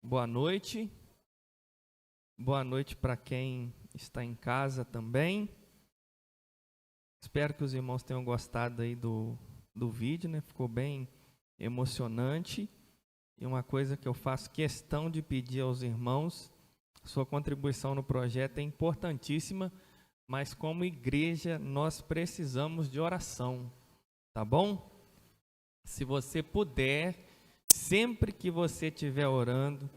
Boa noite. Boa noite para quem está em casa também. Espero que os irmãos tenham gostado aí do vídeo, né? Ficou bem emocionante. E uma coisa que eu faço questão de pedir aos irmãos, sua contribuição no projeto é importantíssima, mas como igreja nós precisamos de oração, tá bom? Se você puder, sempre que você estiver orando,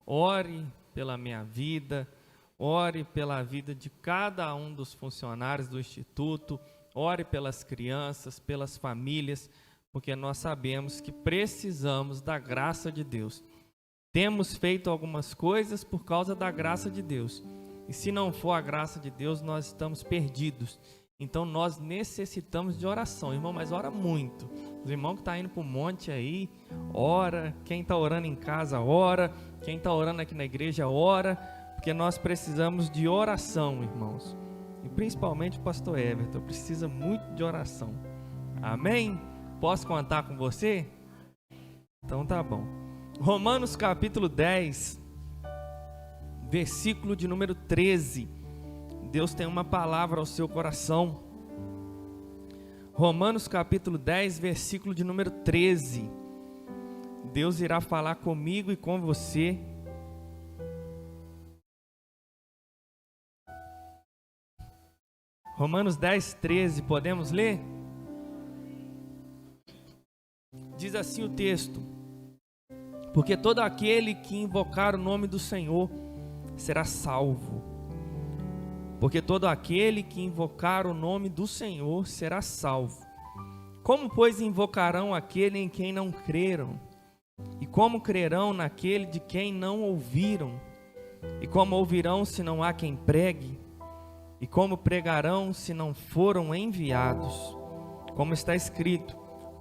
ore pela minha vida, ore pela vida de cada um dos funcionários do Instituto, ore pelas crianças, pelas famílias, porque nós sabemos que precisamos da graça de Deus. Temos feito algumas coisas por causa da graça de Deus, e se não for a graça de Deus, nós estamos perdidos. Então nós necessitamos de oração, irmão, mas ora muito. Os irmãos que estão indo para o monte aí, ora. Quem está orando em casa, ora. Quem está orando aqui na igreja, ora. Porque nós precisamos de oração, irmãos. E principalmente o pastor Everton precisa muito de oração. Amém? Posso contar com você? Então tá bom. Romanos capítulo 10, versículo de número 13. Deus tem uma palavra ao seu coração. Romanos capítulo 10, versículo de número 13. Deus irá falar comigo e com você. Romanos 10, 13, podemos ler? Diz assim o texto: porque todo aquele que invocar o nome do Senhor será salvo. Porque todo aquele que invocar o nome do Senhor será salvo. Como, pois, invocarão aquele em quem não creram? E como crerão naquele de quem não ouviram? E como ouvirão se não há quem pregue? E como pregarão se não foram enviados? Como está escrito: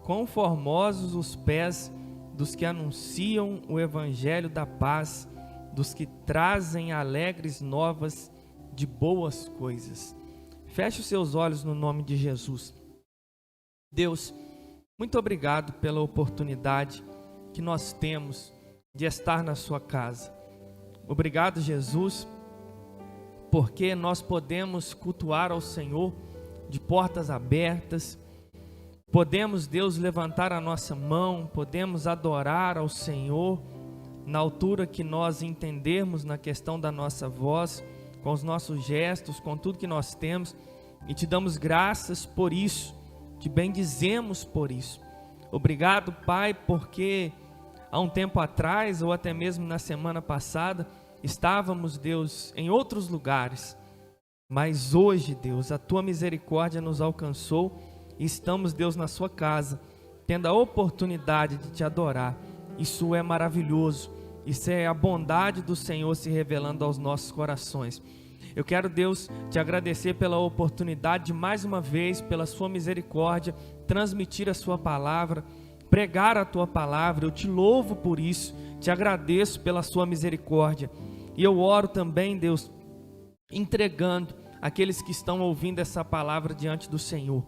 quão formosos os pés dos que anunciam o evangelho da paz, dos que trazem alegres novas de boas coisas. Feche os seus olhos no nome de Jesus. Deus, muito obrigado pela oportunidade que nós temos de estar na sua casa. Obrigado, Jesus, porque nós podemos cultuar ao Senhor de portas abertas. Podemos, Deus, levantar a nossa mão, podemos adorar ao Senhor na altura que nós entendermos na questão da nossa voz, com os nossos gestos, com tudo que nós temos, e te damos graças por isso, te bendizemos por isso. Obrigado, Pai, porque há um tempo atrás, ou até mesmo na semana passada, estávamos, Deus, em outros lugares, mas hoje, Deus, a tua misericórdia nos alcançou, e estamos, Deus, na sua casa, tendo a oportunidade de te adorar. Isso é maravilhoso. Isso é a bondade do Senhor se revelando aos nossos corações. Eu quero, Deus, te agradecer pela oportunidade de mais uma vez, pela sua misericórdia, transmitir a sua palavra, pregar a tua palavra. Eu te louvo por isso, te agradeço pela sua misericórdia. E eu oro também, Deus, entregando aqueles que estão ouvindo essa palavra diante do Senhor.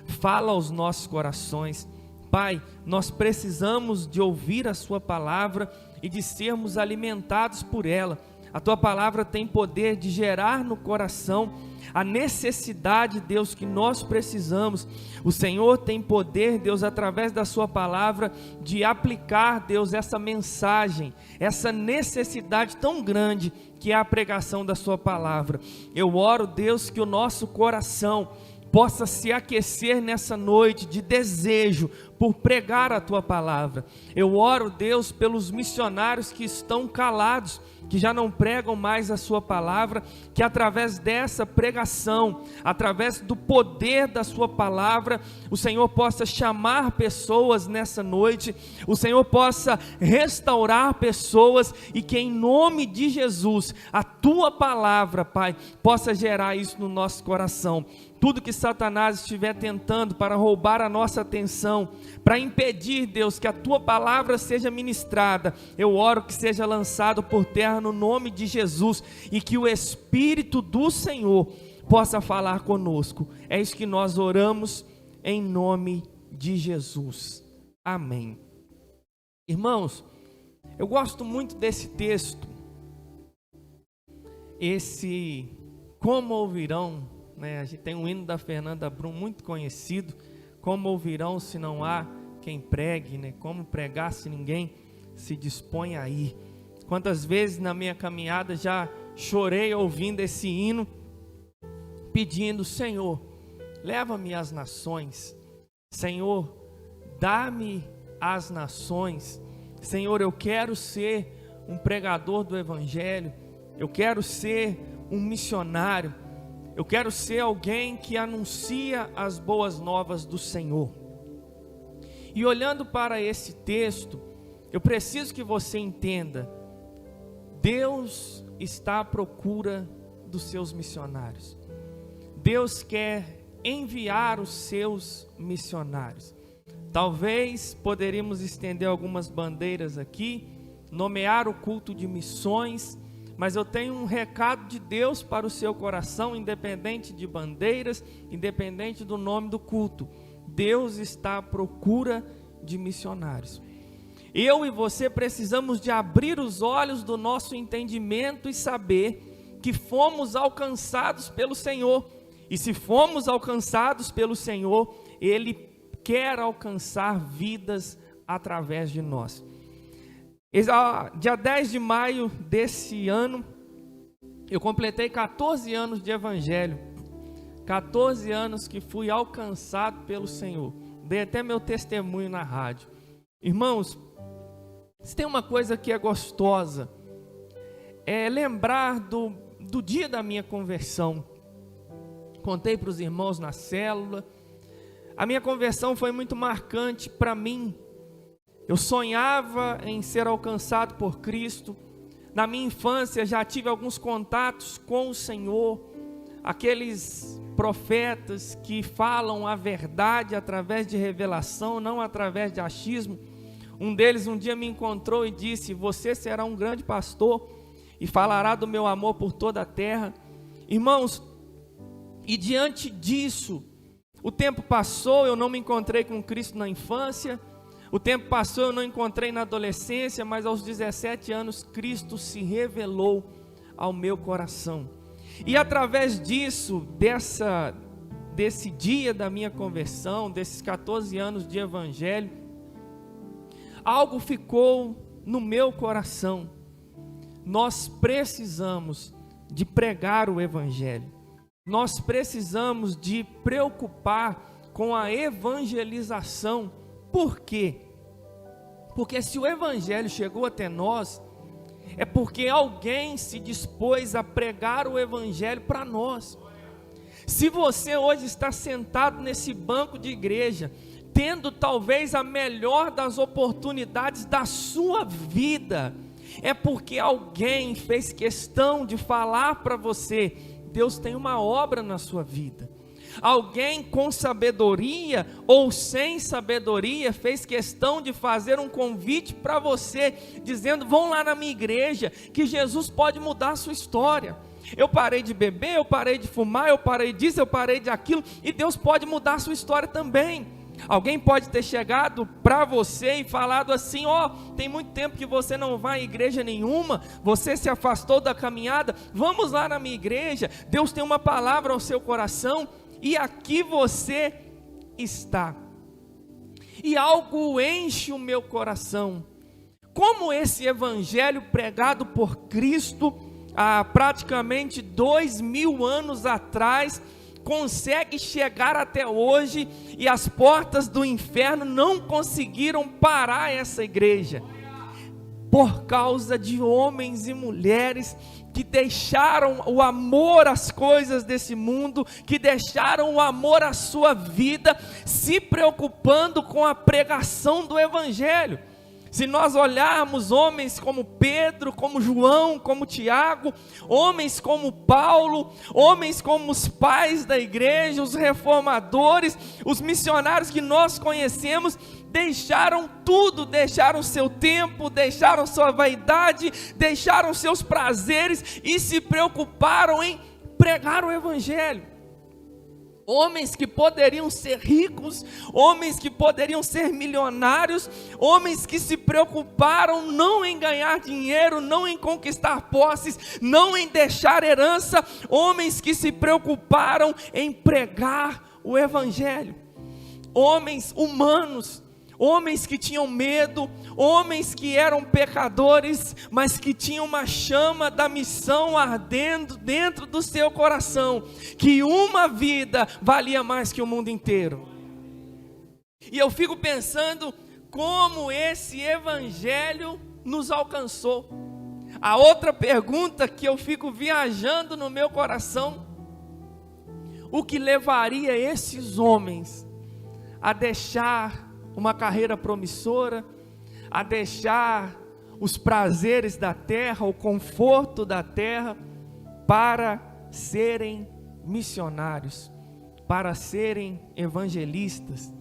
Fala aos nossos corações. Pai, nós precisamos de ouvir a sua palavra e de sermos alimentados por ela. A tua palavra tem poder de gerar no coração a necessidade, Deus, que nós precisamos. O Senhor tem poder, Deus, através da sua palavra, de aplicar, Deus, essa mensagem, essa necessidade tão grande que é a pregação da sua palavra. Eu oro, Deus, que o nosso coração possa se aquecer nessa noite de desejo por pregar a tua palavra. Eu oro, Deus, pelos missionários que estão calados, que já não pregam mais a sua palavra, que através dessa pregação, através do poder da sua palavra, o Senhor possa chamar pessoas nessa noite, o Senhor possa restaurar pessoas, e que em nome de Jesus, a tua palavra, Pai, possa gerar isso no nosso coração. Tudo que Satanás estiver tentando para roubar a nossa atenção, para impedir, Deus, que a tua palavra seja ministrada, eu oro que seja lançado por terra no nome de Jesus, e que o Espírito do Senhor possa falar conosco. É isso que nós oramos em nome de Jesus. Amém. Irmãos, Eu gosto muito desse texto, como ouvirão, né? A gente tem um hino da Fernanda Brum muito conhecido, como ouvirão se não há quem pregue, né? Como pregar se ninguém se dispõe a ir. Quantas vezes na minha caminhada já chorei ouvindo esse hino, pedindo: Senhor, leva-me às nações, Senhor, dá-me as nações, Senhor, eu quero ser um pregador do Evangelho, eu quero ser um missionário, eu quero ser alguém que anuncia as boas novas do Senhor. E olhando para esse texto, eu preciso que você entenda: Deus está à procura dos seus missionários. Deus quer enviar os seus missionários. Talvez poderíamos estender algumas bandeiras aqui, nomear o culto de missões, mas eu tenho um recado de Deus para o seu coração, independente de bandeiras, independente do nome do culto. Deus está à procura de missionários. Eu e você precisamos de abrir os olhos do nosso entendimento e saber que fomos alcançados pelo Senhor. E se fomos alcançados pelo Senhor, Ele quer alcançar vidas através de nós. Dia 10 de maio desse ano, eu completei 14 anos de evangelho. 14 anos que fui alcançado pelo Senhor. Dei até meu testemunho na rádio. Irmãos, se tem uma coisa que é gostosa, é lembrar do dia da minha conversão. Contei para os irmãos na célula. A minha conversão foi muito marcante para mim. Eu sonhava em ser alcançado por Cristo. Na minha infância já tive alguns contatos com o Senhor. Aqueles profetas que falam a verdade através de revelação, não através de achismo. Um deles um dia me encontrou e disse: você será um grande pastor e falará do meu amor por toda a terra. Irmãos, e diante disso, o tempo passou, eu não me encontrei com Cristo na infância. O tempo passou, eu não encontrei na adolescência, mas aos 17 anos Cristo se revelou ao meu coração. E através disso, desse dia da minha conversão, desses 14 anos de evangelho, algo ficou no meu coração. Nós precisamos de pregar o evangelho. Nós precisamos de preocupar com a evangelização. Por quê? Porque se o evangelho chegou até nós, é porque alguém se dispôs a pregar o evangelho para nós. Se você hoje está sentado nesse banco de igreja, tendo talvez a melhor das oportunidades da sua vida, é porque alguém fez questão de falar para você: Deus tem uma obra na sua vida. Alguém com sabedoria ou sem sabedoria fez questão de fazer um convite para você, dizendo: vão lá na minha igreja, que Jesus pode mudar a sua história. Eu parei de beber, eu parei de fumar, eu parei disso, eu parei de aquilo, e Deus pode mudar a sua história também. Alguém pode ter chegado para você e falado assim: ó, tem muito tempo que você não vai em igreja nenhuma, você se afastou da caminhada, vamos lá na minha igreja, Deus tem uma palavra ao seu coração. E aqui você está. E algo enche o meu coração. Como esse evangelho pregado por Cristo há praticamente 2000 anos atrás consegue chegar até hoje, e as portas do inferno não conseguiram parar essa igreja, por causa de homens e mulheres que deixaram o amor às coisas desse mundo, que deixaram o amor à sua vida, se preocupando com a pregação do evangelho. Se nós olharmos homens como Pedro, como João, como Tiago, homens como Paulo, homens como os pais da igreja, os reformadores, os missionários que nós conhecemos, deixaram tudo, deixaram seu tempo, deixaram sua vaidade, deixaram seus prazeres e se preocuparam em pregar o evangelho. Homens que poderiam ser ricos, homens que poderiam ser milionários, homens que se preocuparam não em ganhar dinheiro, não em conquistar posses, não em deixar herança, homens que se preocuparam em pregar o Evangelho. Homens humanos, homens que tinham medo, homens que eram pecadores, mas que tinham uma chama da missão ardendo dentro do seu coração, que uma vida valia mais que o mundo inteiro. E eu fico pensando como esse Evangelho nos alcançou. A outra pergunta que eu fico viajando no meu coração: o que levaria esses homens a deixar uma carreira promissora, a deixar os prazeres da terra, o conforto da terra, para serem missionários, para serem evangelistas,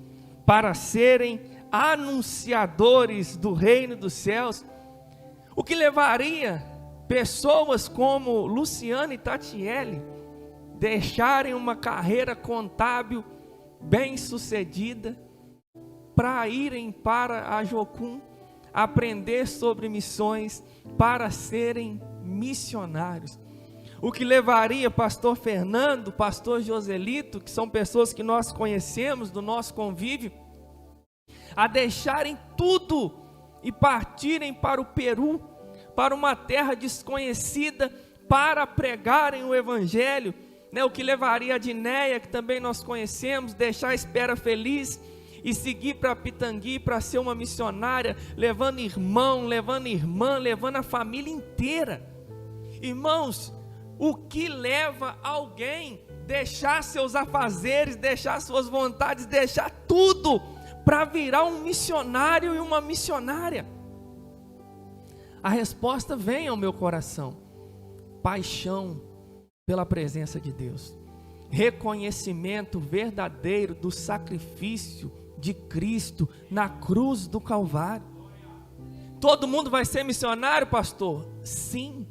para serem anunciadores do reino dos céus? O que levaria pessoas como Luciano e Tatiele deixarem uma carreira contábil bem-sucedida para irem para a Jocum, aprender sobre missões, para serem missionários? O que levaria pastor Fernando, pastor Joselito, que são pessoas que nós conhecemos do nosso convívio, a deixarem tudo e partirem para o Peru, para uma terra desconhecida, para pregarem o Evangelho? O que levaria a Dinéia, que também nós conhecemos, deixar a Espera Feliz e seguir para Pitangui para ser uma missionária, levando irmão, levando irmã, levando a família inteira? Irmãos, o que leva alguém deixar seus afazeres, deixar suas vontades, deixar tudo para virar um missionário e uma missionária? A resposta vem ao meu coração: paixão pela presença de Deus, reconhecimento verdadeiro do sacrifício de Cristo na cruz do Calvário. Todo mundo vai ser missionário, pastor? Sim.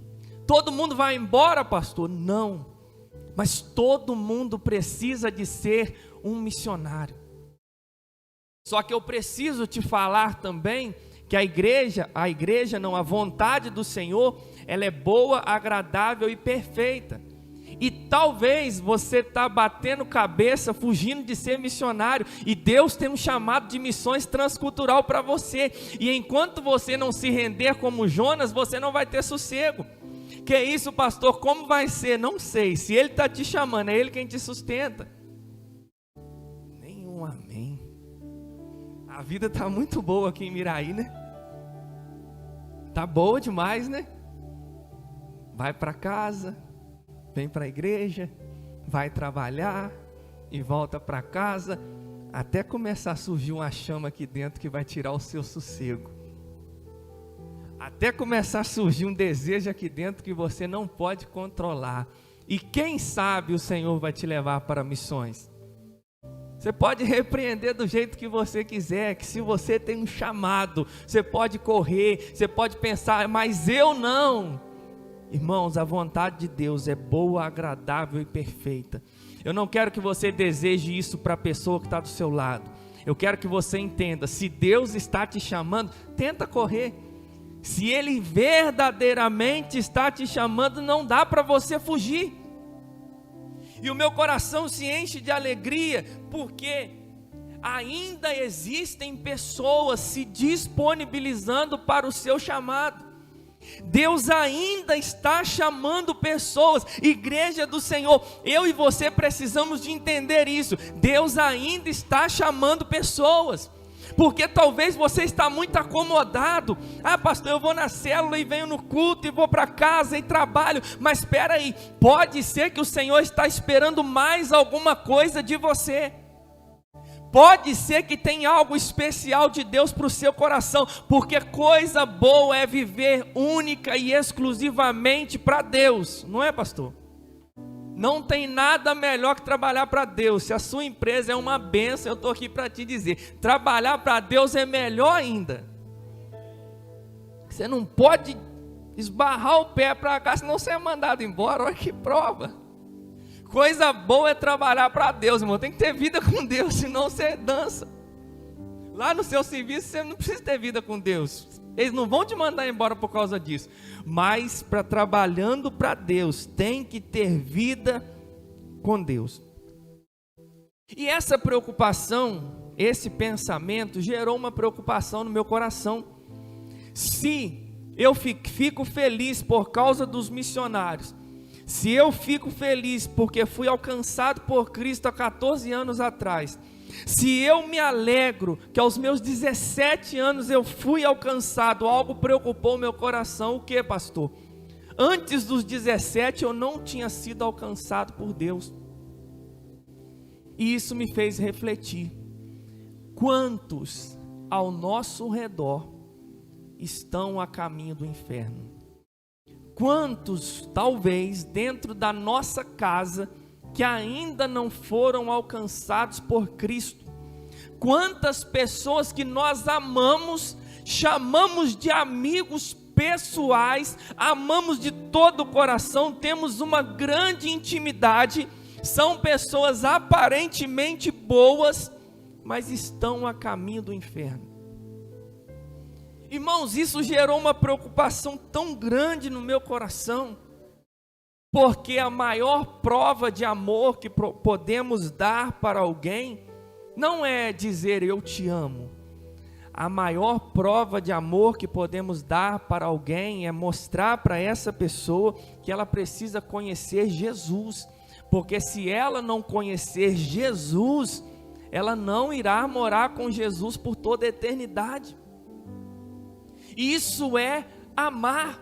Todo mundo vai embora, pastor? Não. Mas todo mundo precisa de ser um missionário. Só que eu preciso te falar também que a vontade do Senhor, ela é boa, agradável e perfeita. E talvez você está batendo cabeça, fugindo de ser missionário, e Deus tem um chamado de missões transcultural para você, e enquanto você não se render como Jonas, você não vai ter sossego. Que é isso, pastor? Como vai ser? Não sei. Se Ele está te chamando, é Ele quem te sustenta. Nenhum amém. A vida está muito boa aqui em Miraí, né? Está boa demais, né? Vai para casa, vem para a igreja, vai trabalhar e volta para casa, até começar a surgir uma chama aqui dentro que vai tirar o seu sossego. Até começar a surgir um desejo aqui dentro que você não pode controlar. E quem sabe o Senhor vai te levar para missões. Você pode repreender do jeito que você quiser, que se você tem um chamado, você pode correr, você pode pensar, mas eu não. Irmãos, a vontade de Deus é boa, agradável e perfeita. Eu não quero que você deseje isso para a pessoa que está do seu lado. Eu quero que você entenda, se Deus está te chamando, tenta correr. Se Ele verdadeiramente está te chamando, não dá para você fugir. E o meu coração se enche de alegria, porque ainda existem pessoas se disponibilizando para o seu chamado. Deus ainda está chamando pessoas. Igreja do Senhor, eu e você precisamos de entender isso. Deus ainda está chamando pessoas. Porque talvez você está muito acomodado. Ah, pastor, eu vou na célula e venho no culto e vou para casa e trabalho. Mas espera aí, pode ser que o Senhor está esperando mais alguma coisa de você. Pode ser que tenha algo especial de Deus para o seu coração, porque coisa boa é viver única e exclusivamente para Deus, não é, pastor? Não tem nada melhor que trabalhar para Deus. Se a sua empresa é uma bênção, eu estou aqui para te dizer, trabalhar para Deus é melhor ainda. Você não pode esbarrar o pé para cá, senão você é mandado embora. Olha que prova. Coisa boa é trabalhar para Deus, irmão. Tem que ter vida com Deus, senão você dança. Lá no seu serviço você não precisa ter vida com Deus. Eles não vão te mandar embora por causa disso. Mas para trabalhando para Deus, tem que ter vida com Deus. E essa preocupação, esse pensamento gerou uma preocupação no meu coração. Se eu fico feliz por causa dos missionários, se eu fico feliz porque fui alcançado por Cristo há 14 anos atrás, se eu me alegro que aos meus 17 anos eu fui alcançado, algo preocupou meu coração. O que, pastor? Antes dos 17 eu não tinha sido alcançado por Deus. E isso me fez refletir. Quantos ao nosso redor estão a caminho do inferno? Quantos, talvez, dentro da nossa casa, que ainda não foram alcançados por Cristo? Quantas pessoas que nós amamos, chamamos de amigos pessoais, amamos de todo o coração, temos uma grande intimidade, são pessoas aparentemente boas, mas estão a caminho do inferno. Irmãos, isso gerou uma preocupação tão grande no meu coração, porque a maior prova de amor que podemos dar para alguém, não é dizer eu te amo. A maior prova de amor que podemos dar para alguém é mostrar para essa pessoa que ela precisa conhecer Jesus, porque se ela não conhecer Jesus, ela não irá morar com Jesus por toda a eternidade. Isso é amar.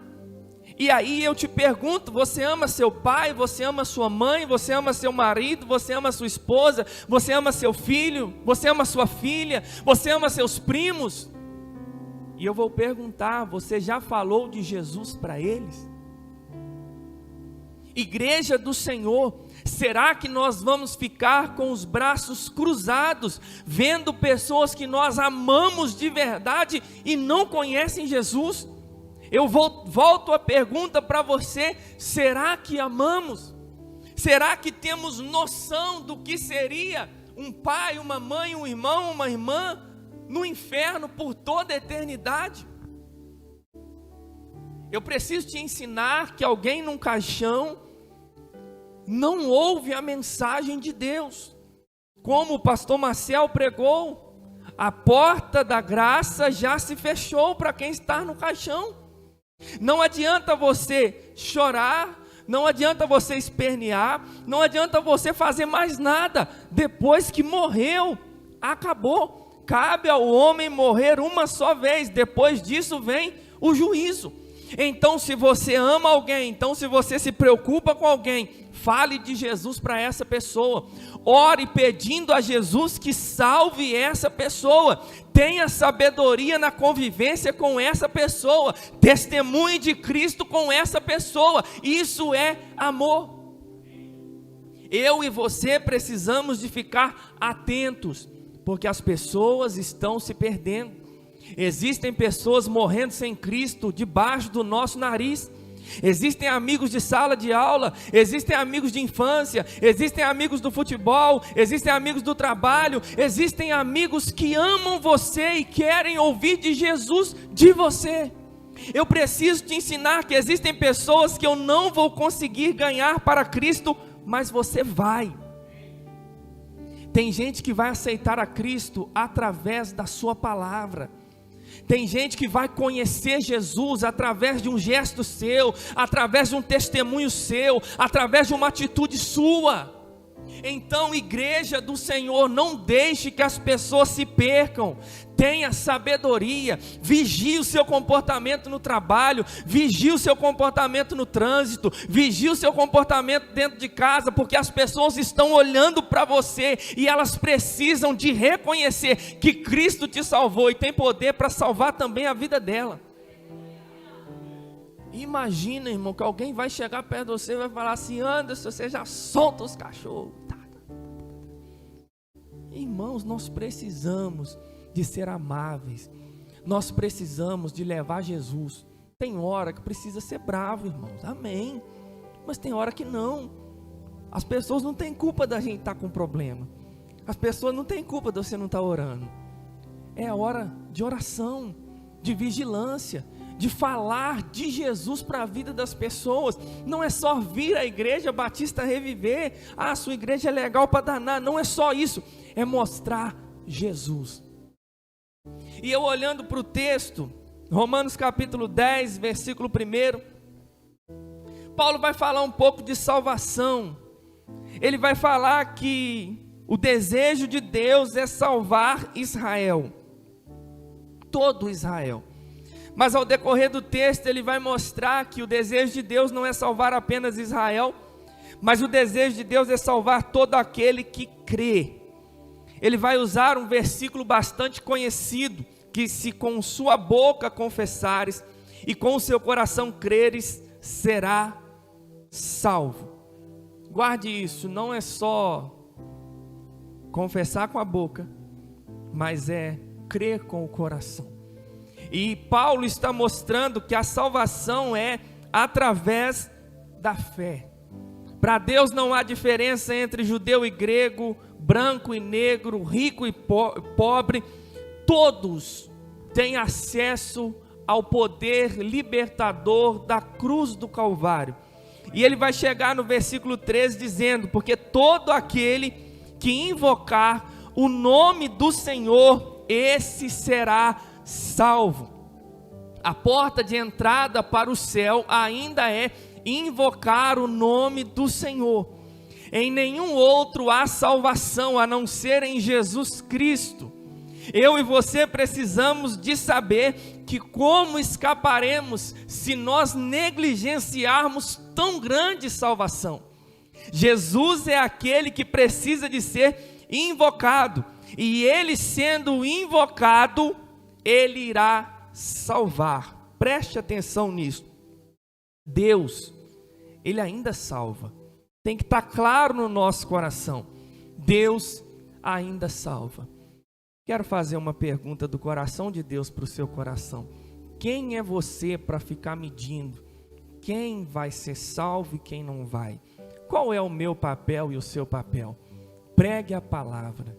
E aí eu te pergunto, você ama seu pai, você ama sua mãe, você ama seu marido, você ama sua esposa, você ama seu filho, você ama sua filha, você ama seus primos? E eu vou perguntar, você já falou de Jesus para eles? Igreja do Senhor, será que nós vamos ficar com os braços cruzados, vendo pessoas que nós amamos de verdade e não conhecem Jesus? Eu volto a pergunta para você, será que amamos? Será que temos noção do que seria um pai, uma mãe, um irmão, uma irmã no inferno por toda a eternidade? Eu preciso te ensinar que alguém num caixão não ouve a mensagem de Deus. Como o pastor Marcel pregou, a porta da graça já se fechou para quem está no caixão. Não adianta você chorar, não adianta você espernear, não adianta você fazer mais nada. Depois que morreu, acabou. Cabe ao homem morrer uma só vez, depois disso vem o juízo. Então, se você ama alguém, então se você se preocupa com alguém, fale de Jesus para essa pessoa. Ore pedindo a Jesus que salve essa pessoa. Tenha sabedoria na convivência com essa pessoa. Testemunhe de Cristo com essa pessoa. Isso é amor. Eu e você precisamos de ficar atentos, porque as pessoas estão se perdendo. Existem pessoas morrendo sem Cristo debaixo do nosso nariz. Existem amigos de sala de aula, existem amigos de infância, existem amigos do futebol, existem amigos do trabalho, existem amigos que amam você e querem ouvir de Jesus de você. Eu preciso te ensinar que existem pessoas que eu não vou conseguir ganhar para Cristo, mas você vai. Tem gente que vai aceitar a Cristo através da sua palavra. Tem gente que vai conhecer Jesus através de um gesto seu, através de um testemunho seu, através de uma atitude sua. Então, igreja do Senhor, não deixe que as pessoas se percam. Tenha sabedoria, vigie o seu comportamento no trabalho, vigie o seu comportamento no trânsito, vigie o seu comportamento dentro de casa, porque as pessoas estão olhando para você e elas precisam de reconhecer que Cristo te salvou e tem poder para salvar também a vida dela. Imagina, irmão, que alguém vai chegar perto de você e vai falar assim: Anderson, você já solta os cachorros. Irmãos, nós precisamos de ser amáveis, nós precisamos de levar Jesus. Tem hora que precisa ser bravo, irmãos, amém, mas tem hora que não. As pessoas não têm culpa da gente estar com problema. As pessoas não têm culpa de você não estar orando. É hora de oração, de vigilância, de falar de Jesus para a vida das pessoas. Não é só vir à igreja Batista Reviver. Ah, sua igreja é legal para danar. Não é só isso. É mostrar Jesus. E eu olhando para o texto, Romanos capítulo 10, versículo 1, Paulo vai falar um pouco de salvação. Ele vai falar que o desejo de Deus é salvar Israel, todo Israel. Mas ao decorrer do texto ele vai mostrar que o desejo de Deus não é salvar apenas Israel, mas o desejo de Deus é salvar todo aquele que crê. Ele vai usar um versículo bastante conhecido, que se com sua boca confessares e com o seu coração creres, será salvo. Guarde isso, não é só confessar com a boca, mas é crer com o coração. E Paulo está mostrando que a salvação é através da fé. Para Deus não há diferença entre judeu e grego, branco e negro, rico e pobre. Todos têm acesso ao poder libertador da cruz do Calvário. E ele vai chegar no versículo 13 dizendo: porque todo aquele que invocar o nome do Senhor, esse será salvo. A porta de entrada para o céu ainda é invocar o nome do Senhor. Em nenhum outro há salvação a não ser em Jesus Cristo. Eu e você precisamos de saber que como escaparemos se nós negligenciarmos tão grande salvação. Jesus é aquele que precisa de ser invocado, e ele sendo invocado, ele irá salvar. Preste atenção nisso. Deus, ele ainda salva. Tem que estar claro no nosso coração. Deus ainda salva. Quero fazer uma pergunta do coração de Deus para o seu coração. Quem é você para ficar medindo quem vai ser salvo e quem não vai? Qual é o meu papel e o seu papel? Pregue a palavra.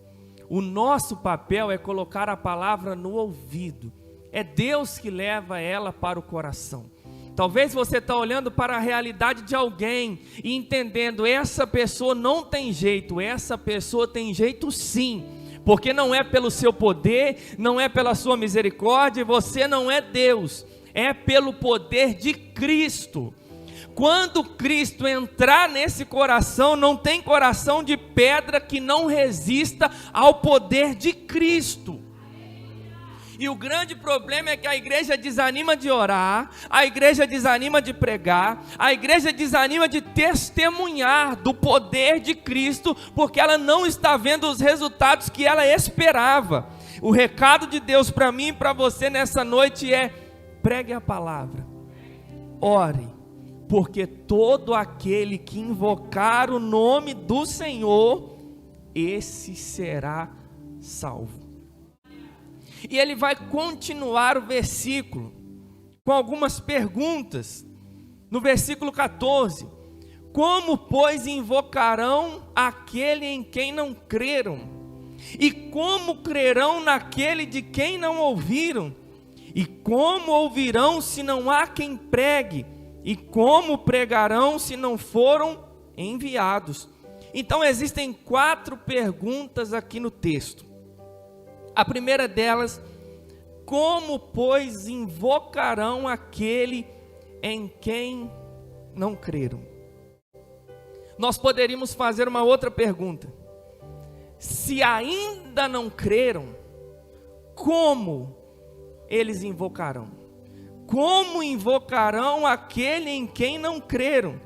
O nosso papel é colocar a palavra no ouvido. É Deus que leva ela para o coração. Talvez você está olhando para a realidade de alguém e entendendo, essa pessoa não tem jeito, essa pessoa tem jeito sim. Porque não é pelo seu poder, não é pela sua misericórdia, você não é Deus, é pelo poder de Cristo. Quando Cristo entrar nesse coração, não tem coração de pedra que não resista ao poder de Cristo. E o grande problema é que a igreja desanima de orar, a igreja desanima de pregar, a igreja desanima de testemunhar do poder de Cristo, porque ela não está vendo os resultados que ela esperava. O recado de Deus para mim e para você nessa noite é: pregue a palavra, ore, porque todo aquele que invocar o nome do Senhor, esse será salvo. E ele vai continuar o versículo com algumas perguntas. No versículo 14: como, pois, invocarão aquele em quem não creram? E como crerão naquele de quem não ouviram? E como ouvirão se não há quem pregue? E como pregarão se não foram enviados? Então existem 4 perguntas aqui no texto. A primeira delas: como, pois, invocarão aquele em quem não creram? Nós poderíamos fazer uma outra pergunta: se ainda não creram, como eles invocarão? Como invocarão aquele em quem não creram?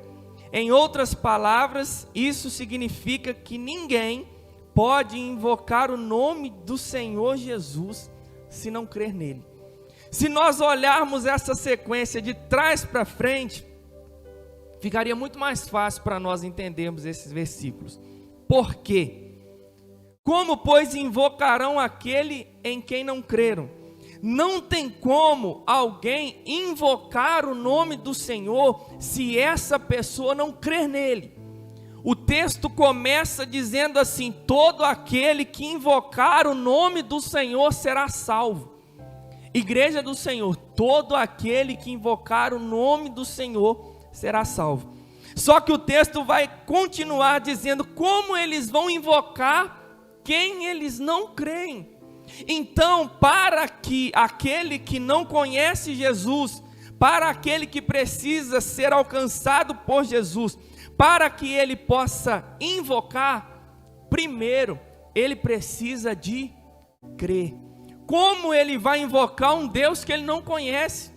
Em outras palavras, isso significa que ninguém pode invocar o nome do Senhor Jesus se não crer nele. Se nós olharmos essa sequência de trás para frente, ficaria muito mais fácil para nós entendermos esses versículos. Por quê? Como, pois, invocarão aquele em quem não creram? Não tem como alguém invocar o nome do Senhor se essa pessoa não crer nele. O texto começa dizendo assim: todo aquele que invocar o nome do Senhor será salvo. Igreja do Senhor, todo aquele que invocar o nome do Senhor será salvo. Só que o texto vai continuar dizendo como eles vão invocar quem eles não creem. Então, para que aquele que não conhece Jesus, para aquele que precisa ser alcançado por Jesus, para que ele possa invocar, primeiro, ele precisa de crer. Como ele vai invocar um Deus que ele não conhece?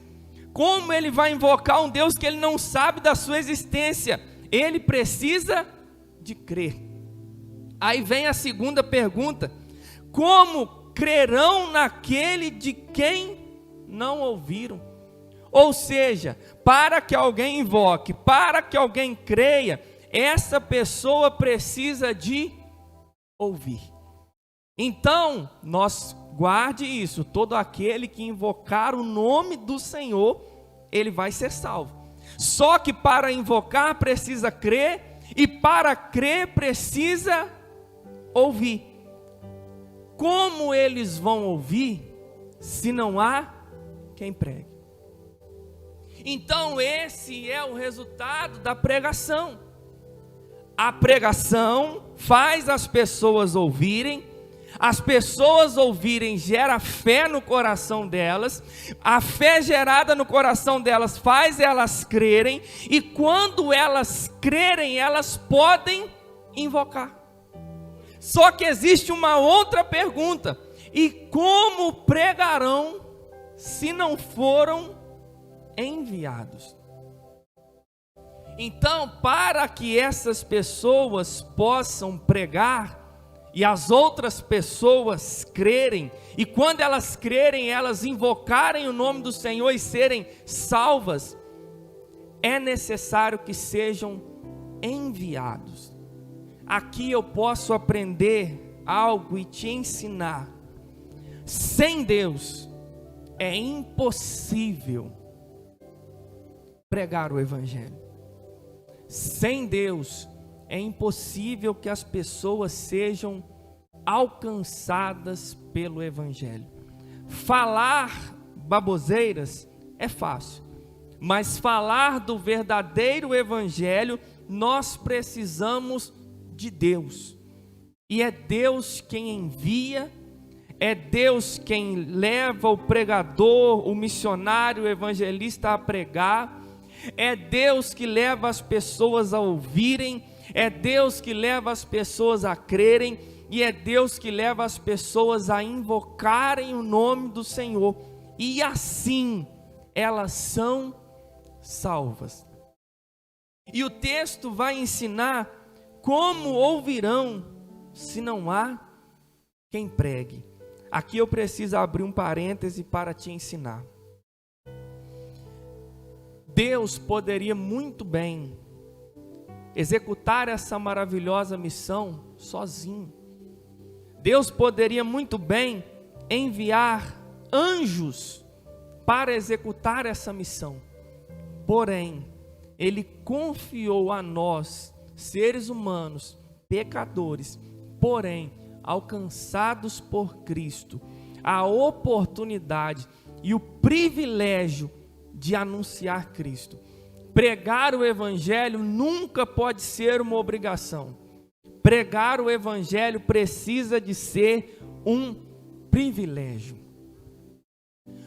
Como ele vai invocar um Deus que ele não sabe da sua existência? Ele precisa de crer. Aí vem a segunda pergunta: como crerão naquele de quem não ouviram? Ou seja, para que alguém invoque, para que alguém creia, essa pessoa precisa de ouvir. Então, guarde isso: todo aquele que invocar o nome do Senhor, ele vai ser salvo. Só que para invocar precisa crer, e para crer precisa ouvir. Como eles vão ouvir se não há quem pregue? Então esse é o resultado da pregação. A pregação faz as pessoas ouvirem, as pessoas ouvirem gera fé no coração delas, a fé gerada no coração delas faz elas crerem, e quando elas crerem, elas podem invocar. Só que existe uma outra pergunta: e como pregarão se não foram enviados? Então, para que essas pessoas possam pregar e as outras pessoas crerem, e quando elas crerem, elas invocarem o nome do Senhor e serem salvas, é necessário que sejam enviados. Aqui eu posso aprender algo e te ensinar. Sem Deus é impossível pregar o Evangelho. Sem Deus é impossível que as pessoas sejam alcançadas pelo Evangelho. Falar baboseiras é fácil, mas falar do verdadeiro Evangelho, nós precisamos de Deus. E é Deus quem envia, é Deus quem leva o pregador, o missionário, o evangelista a pregar, é Deus que leva as pessoas a ouvirem, é Deus que leva as pessoas a crerem, e é Deus que leva as pessoas a invocarem o nome do Senhor, e assim elas são salvas. E o texto vai ensinar como ouvirão se não há quem pregue. Aqui eu preciso abrir um parêntese para te ensinar. Deus poderia muito bem executar essa maravilhosa missão sozinho. Deus poderia muito bem enviar anjos para executar essa missão. Porém, Ele confiou a nós, seres humanos, pecadores, porém alcançados por Cristo, a oportunidade e o privilégio de anunciar Cristo. Pregar o Evangelho nunca pode ser uma obrigação. Pregar o Evangelho precisa de ser um privilégio.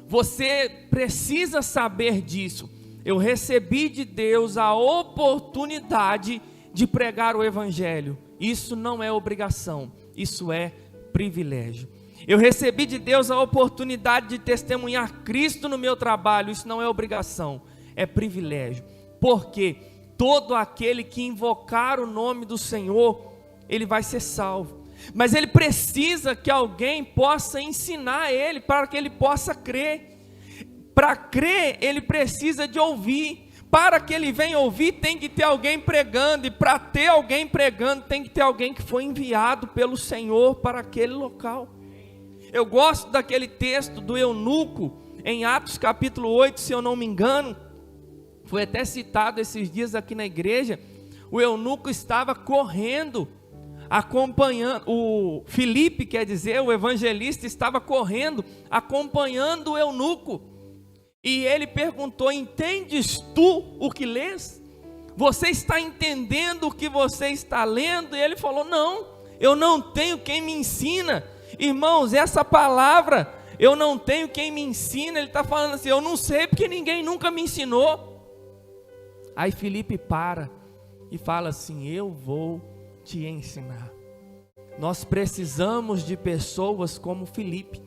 Você precisa saber disso. Eu recebi de Deus a oportunidade de pregar o Evangelho. Isso não é obrigação, isso é privilégio. Eu recebi de Deus a oportunidade de testemunhar Cristo no meu trabalho. Isso não é obrigação, é privilégio. Porque todo aquele que invocar o nome do Senhor, ele vai ser salvo. Mas ele precisa que alguém possa ensinar ele para que ele possa crer. Para crer, ele precisa de ouvir. Para que ele venha ouvir, tem que ter alguém pregando. E para ter alguém pregando, tem que ter alguém que foi enviado pelo Senhor para aquele local. Eu gosto daquele texto do eunuco, em Atos capítulo 8, se eu não me engano. Foi até citado esses dias aqui na igreja. O eunuco estava correndo, acompanhando, o Filipe, quer dizer, o evangelista estava correndo, acompanhando o eunuco. E ele perguntou: entendes tu o que lês? Você está entendendo o que você está lendo? E ele falou: não, eu não tenho quem me ensina. Irmãos, essa palavra, eu não tenho quem me ensina, ele está falando assim: eu não sei porque ninguém nunca me ensinou. Aí Filipe para e fala assim: eu vou te ensinar. Nós precisamos de pessoas como Filipe.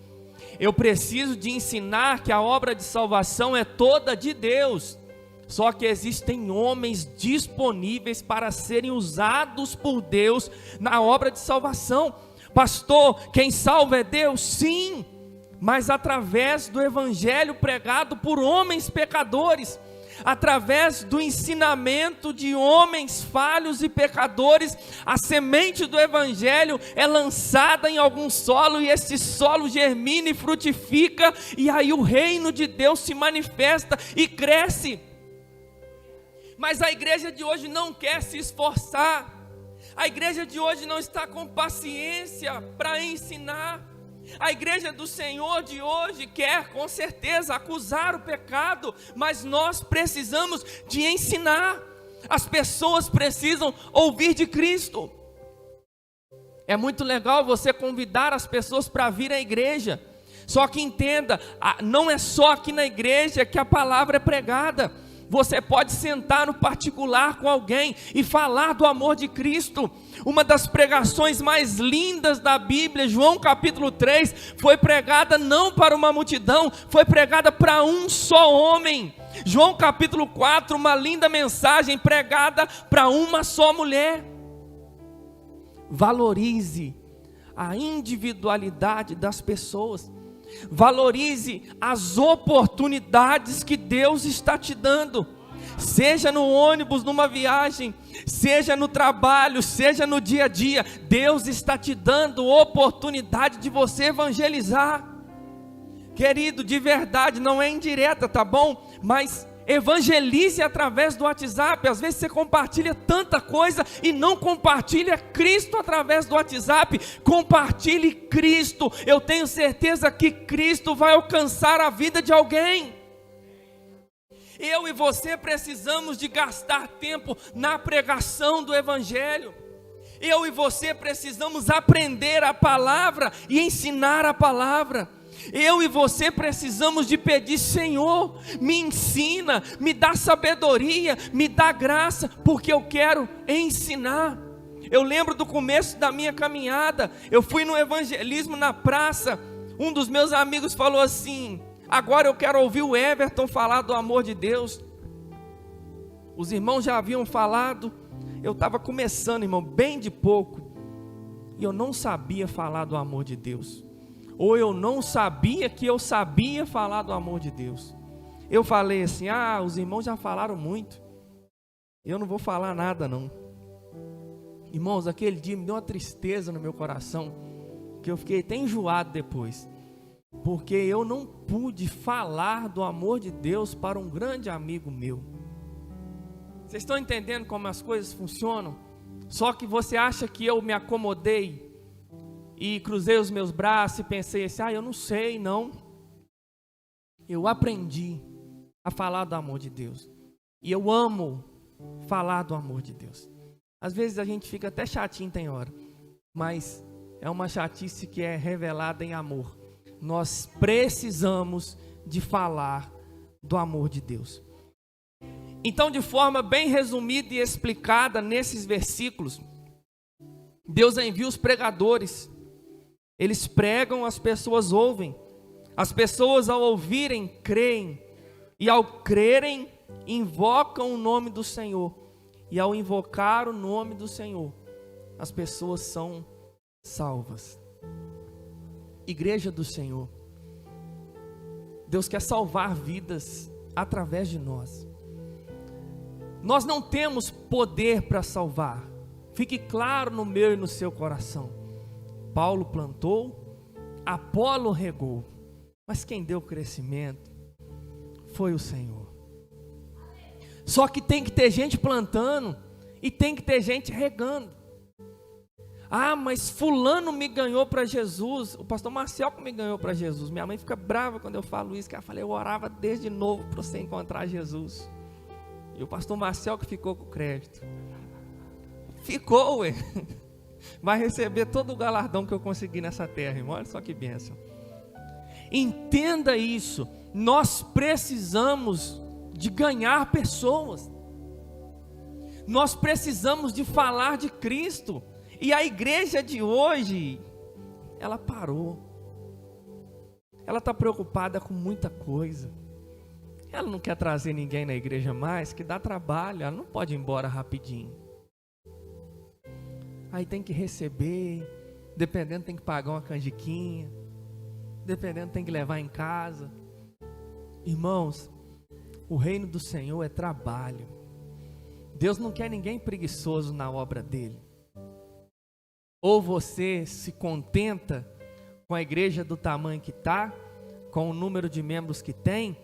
Eu preciso de ensinar que a obra de salvação é toda de Deus. Só que existem homens disponíveis para serem usados por Deus na obra de salvação. Pastor, quem salva é Deus? Sim, mas através do evangelho pregado por homens pecadores, através do ensinamento de homens falhos e pecadores, a semente do evangelho é lançada em algum solo, e esse solo germina e frutifica, e aí o reino de Deus se manifesta e cresce. Mas a igreja de hoje não quer se esforçar, a igreja de hoje não está com paciência para ensinar. A igreja do Senhor de hoje quer com certeza acusar o pecado, mas nós precisamos de ensinar. As pessoas precisam ouvir de Cristo. É muito legal você convidar as pessoas para vir à igreja, só que entenda, não é só aqui na igreja que a palavra é pregada. Você pode sentar no particular com alguém e falar do amor de Cristo. Uma das pregações mais lindas da Bíblia, João capítulo 3, foi pregada não para uma multidão, foi pregada para um só homem. João capítulo 4, uma linda mensagem pregada para uma só mulher. Valorize a individualidade das pessoas. Valorize as oportunidades que Deus está te dando, seja no ônibus, numa viagem, seja no trabalho, seja no dia a dia. Deus está te dando oportunidade de você evangelizar. Querido, de verdade, não é indireta, tá bom? Mas evangelize através do WhatsApp. Às vezes você compartilha tanta coisa e não compartilha Cristo através do WhatsApp. Compartilhe Cristo. Eu tenho certeza que Cristo vai alcançar a vida de alguém. Eu e você precisamos de gastar tempo na pregação do Evangelho. Eu e você precisamos aprender a palavra e ensinar a palavra. Eu e você precisamos de pedir: Senhor, me ensina, me dá sabedoria, me dá graça, porque eu quero ensinar. Eu lembro do começo da minha caminhada, eu fui no evangelismo na praça, um dos meus amigos falou assim: agora eu quero ouvir o Everton falar do amor de Deus. Os irmãos já haviam falado, eu estava começando, irmão, bem de pouco, e eu não sabia falar do amor de Deus. Ou eu não sabia que eu sabia falar do amor de Deus. Eu falei assim: os irmãos já falaram muito, eu não vou falar nada não. Irmãos, aquele dia me deu uma tristeza no meu coração, que eu fiquei até enjoado depois, porque eu não pude falar do amor de Deus para um grande amigo meu. Vocês estão entendendo como as coisas funcionam? Só que você acha que eu me acomodei e cruzei os meus braços e pensei assim: eu não sei não. Eu aprendi a falar do amor de Deus, e eu amo falar do amor de Deus. Às vezes a gente fica até chatinho, tem hora, mas é uma chatice que é revelada em amor. Nós precisamos de falar do amor de Deus. Então, de forma bem resumida e explicada nesses versículos, Deus envia os pregadores. Eles pregam, as pessoas ouvem. As pessoas, ao ouvirem, creem. E ao crerem, invocam o nome do Senhor. E ao invocar o nome do Senhor, as pessoas são salvas. Igreja do Senhor, Deus quer salvar vidas através de nós. Nós não temos poder para salvar. Fique claro no meu e no seu coração. Paulo plantou, Apolo regou, mas quem deu crescimento foi o Senhor. Só que tem que ter gente plantando E tem que ter gente regando. Ah, mas fulano me ganhou para Jesus. O pastor Marcel que me ganhou para Jesus. Minha mãe fica brava quando eu falo isso, que ela fala, eu orava desde novo para você encontrar Jesus. E o pastor Marcel que ficou com o crédito. Ficou, ué. Vai receber todo o galardão que eu consegui nessa terra, irmão. Olha só que bênção. Entenda isso. Nós precisamos de ganhar pessoas. Nós precisamos de falar de Cristo. E a igreja de hoje, ela parou. Ela está preocupada com muita coisa. Ela não quer trazer ninguém na igreja mais, que dá trabalho. Ela não pode ir embora rapidinho. Aí tem que receber, dependendo tem que pagar uma canjiquinha, dependendo tem que levar em casa. Irmãos, o reino do Senhor é trabalho. Deus não quer ninguém preguiçoso na obra dele. Ou você se contenta com a igreja do tamanho que está, com o número de membros que tem,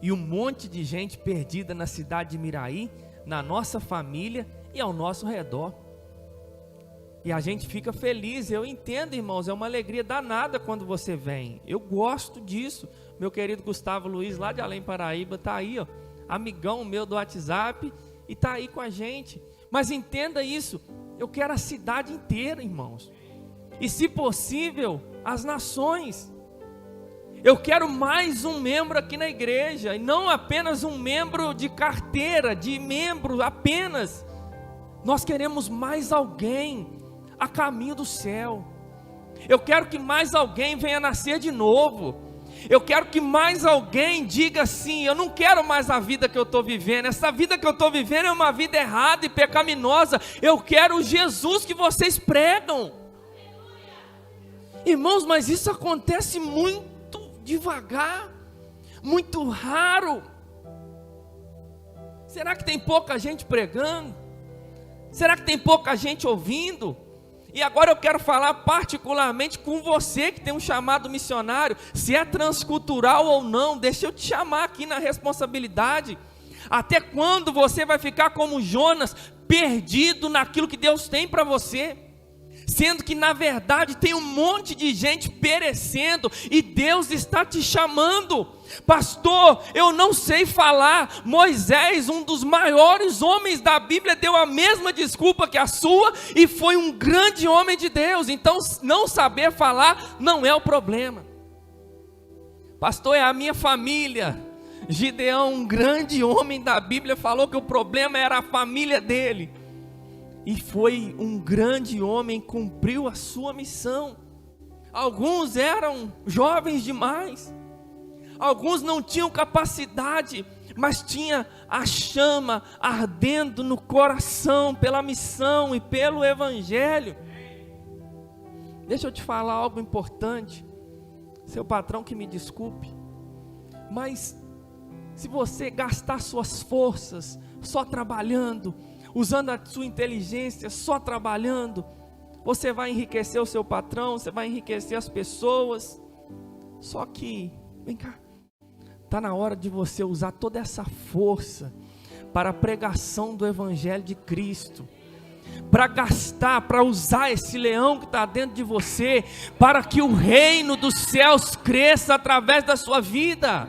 e um monte de gente perdida na cidade de Miraí, na nossa família e ao nosso redor. E a gente fica feliz, eu entendo, irmãos, é uma alegria danada quando você vem. Eu gosto disso. Meu querido Gustavo Luiz, lá de Além Paraíba, está aí, ó, amigão meu do WhatsApp, e está aí com a gente. Mas entenda isso, eu quero a cidade inteira, irmãos. E se possível, as nações. Eu quero mais um membro aqui na igreja, e não apenas um membro de carteira, de membro apenas. Nós queremos mais alguém a caminho do céu. Eu quero que mais alguém venha nascer de novo. Eu quero que mais alguém diga assim, eu não quero mais a vida que eu estou vivendo. Essa vida que eu estou vivendo é uma vida errada e pecaminosa. Eu quero o Jesus que vocês pregam. Irmãos, mas isso acontece muito devagar, muito raro. Será que tem pouca gente pregando? Será que tem pouca gente ouvindo? E agora eu quero falar particularmente com você que tem um chamado missionário, se é transcultural ou não, deixa eu te chamar aqui na responsabilidade. Até quando você vai ficar como Jonas, perdido naquilo que Deus tem para você? Sendo que na verdade tem um monte de gente perecendo e Deus está te chamando. Pastor, eu não sei falar. Moisés, um dos maiores homens da Bíblia, deu a mesma desculpa que a sua e foi um grande homem de Deus. Então não saber falar não é o problema. Pastor, é a minha família. Gideão, um grande homem da Bíblia, falou que o problema era a família dele. E foi um grande homem, cumpriu a sua missão. Alguns eram jovens demais. Alguns não tinham capacidade, mas tinha a chama ardendo no coração pela missão e pelo evangelho. Deixa eu te falar algo importante. Seu patrão que me desculpe, mas se você gastar suas forças só trabalhando, usando a sua inteligência, só trabalhando, você vai enriquecer o seu patrão, você vai enriquecer as pessoas. Só que, vem cá, está na hora de você usar toda essa força para a pregação do Evangelho de Cristo, para gastar, para usar esse leão que está dentro de você, para que o reino dos céus cresça através da sua vida.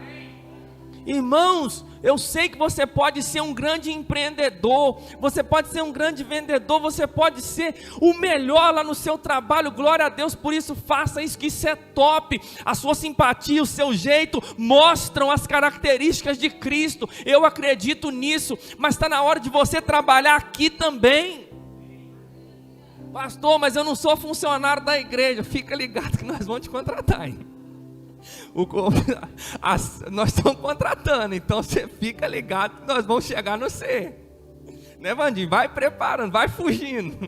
Irmãos, eu sei que você pode ser um grande empreendedor, você pode ser um grande vendedor, você pode ser o melhor lá no seu trabalho, glória a Deus por isso, faça isso, que isso é top. A sua simpatia, o seu jeito mostram as características de Cristo, eu acredito nisso, mas está na hora de você trabalhar aqui também. Pastor, mas eu não sou funcionário da igreja. Fica ligado que nós vamos te contratar, hein? Nós estamos contratando, então você fica ligado que nós vamos chegar no C. Né, Vandinho? Vai preparando, vai fugindo.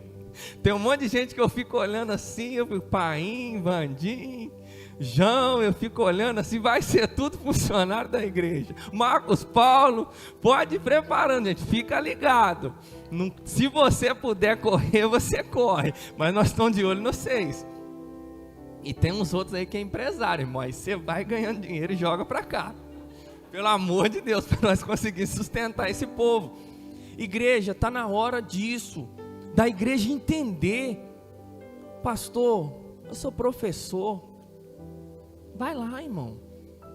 Tem um monte de gente que eu fico olhando assim, eu fico, Paim, Vandinho, João, eu fico olhando assim, vai ser tudo funcionário da igreja. Marcos, Paulo, pode ir preparando, gente, fica ligado. Não, se você puder correr, você corre, mas nós estamos de olho nos 6. E tem uns outros aí que é empresário, irmão, aí você vai ganhando dinheiro e joga para cá. Pelo amor de Deus, para nós conseguir sustentar esse povo. Igreja, está na hora disso, da igreja entender. Pastor, eu sou professor. Vai lá, irmão.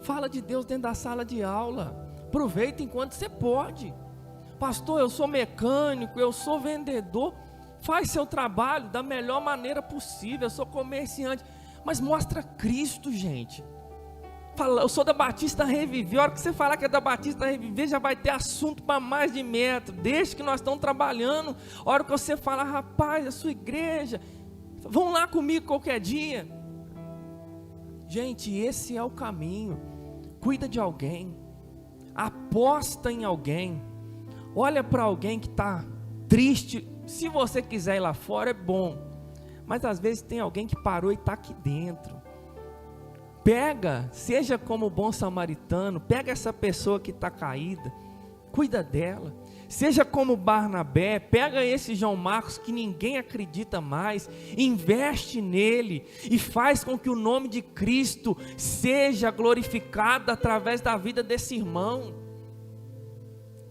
Fala de Deus dentro da sala de aula. Aproveita enquanto você pode. Pastor, eu sou mecânico, eu sou vendedor. Faz seu trabalho da melhor maneira possível. Eu sou comerciante. Mas mostra Cristo, gente. Fala, eu sou da Batista Reviver. A hora que você falar que é da Batista Reviver, já vai ter assunto para mais de metro. Desde que nós estamos trabalhando. A hora que você falar, rapaz, a sua igreja, vão lá comigo qualquer dia. Gente, esse é o caminho. Cuida de alguém. Aposta em alguém. Olha para alguém que está triste. Se você quiser ir lá fora, é bom. Mas às vezes tem alguém que parou e está aqui dentro. Pega, seja como o bom samaritano. Pega essa pessoa que está caída. Cuida dela. Seja como Barnabé, pega esse João Marcos que ninguém acredita mais, investe nele e faz com que o nome de Cristo seja glorificado através da vida desse irmão.